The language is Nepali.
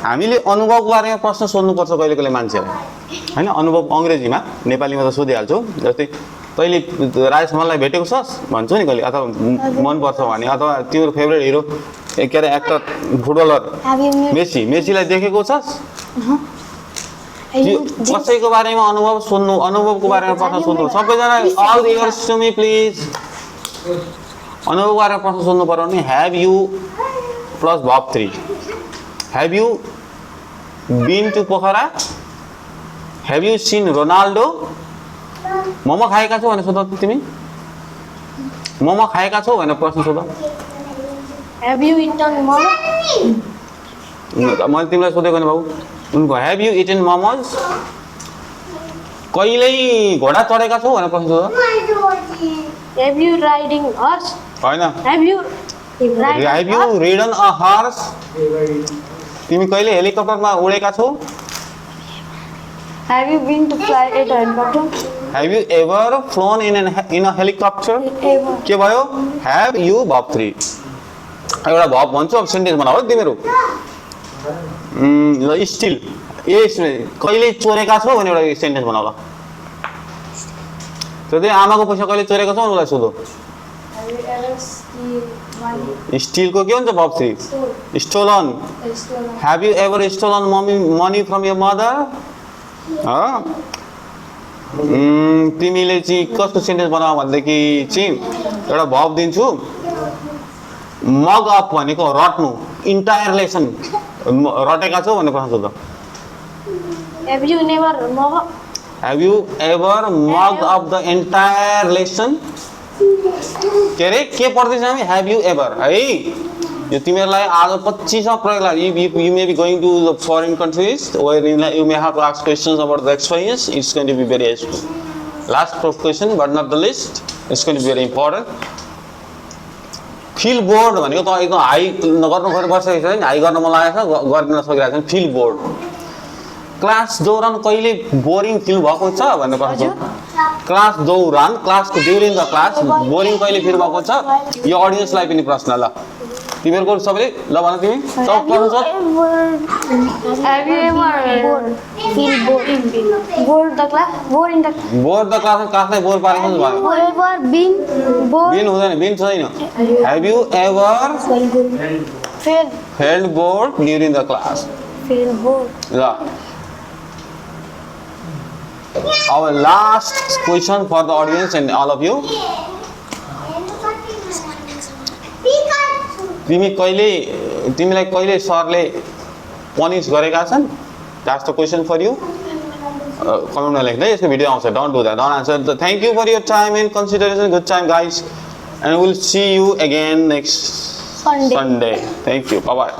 हामीले अनुभवको बारेमा प्रश्न सोध्नुपर्छ कहिले कहिले मान्छेलाई हैन अनुभव अंग्रेजीमा नेपालीमा त सोधिहाल्छु जस्तै तैँले राजेश मल्ललाई भेटेको छस् भन्छु नि कहिले अथवा मन पर्छ भने अथवा तिम्रो फेभरेट हिरो के अरे एक्टर फुटबलर मेसीलाई देखेको छस् कसैको बारेमा अनुभव सुन्नु अनुभवको बारेमा प्रश्न सोध्नु सबैजना all ears to me please अनुभवको बारेमा प्रश्न सोध्नु पर्यो भने have you plus verb 3 have you been to Pokhara have you seen Ronaldo momo खाएका छौ भनेर सोध तिमी मोमो खाएका छौ भनेर प्रश्न सोध Have you eaten momo? मैले तिमीलाई सोधेको नि बाबु उनको हैव यु इटन मोमोज कहिल्यै घोडा चढेका छौ भनेर प्रश्न सोध Have you riding horse? हैन Have you have you ridden a horse तिमी कहिले हेलिकप्टरमा उडेका छौ Have you been to fly a helicopter? Have you ever flown in a helicopter Ever. के भयो हैव यु verb 3 एउटा verb भन्छु अब सेन्टेन्स बनाऊ है तिमीहरु ल स्टिल कहिले चोरेका छौ भने एउटा सेन्टेन्स बनाऊ ल त्यही आमाको पैसा कहिले चोरेका छौ उलाई सोधौ Have you ever steal money? Steal को के हुन्छ verb 3 stolen have you ever stolen money from your mother तिमीले चाहिँ कस्तो सेन्टेन्स बनाऊ भन्देखि चाहिँ एउटा verb दिन्छु मग अप भनेको रट्नु इन्टायर लेसन रटेका छौ भन्ने प्रश्न सोध Have you never momo? Have you ever mug up the entire lesson के अरे के पढ्दैछ हामी हैव यु एभर है यो तिमीहरूलाई आज 25 मा प्रयोग लाग्यो you may be going to the foreign countries where you may have to ask questions about the experience it's going to be very helpful last question but not the least it's going to be very important feel bored भनेको त एकदम हाई गर्नु खोजेको बसेको छ नि हाई गर्न मन लागेको छ गर्न सकिरहेको छैन फिल बोर्ड क्लास दौरान कहिले बोरिङ फिल भएको छ भन्ने प्रश्न क्लास दौरान क्लासको ड्युरिङ द क्लास बोरिङ कहिले फिल भएको छ यो ऑडियन्सलाई पनि प्रश्न ल तिमीहरुको सबैले ल भन तिमी सब पढ्नु छ Have you ever feel bored the class? Bored in the bore the क्लासलाई बोर पारेको छ भने ever been bored? बिन हुँदैन बिन छैन have you ever Feel board during the class feel bored. ल our last question for the audience and all of you तिमीलाई कहिले सरले पनिश गरेका छन् that's the question for you कमेन्टमा लेख्दै यसको भिडियो आउँछ don't do that don't answer thank you for your time and consideration good time guys and we'll see you again next Sunday thank you bye bye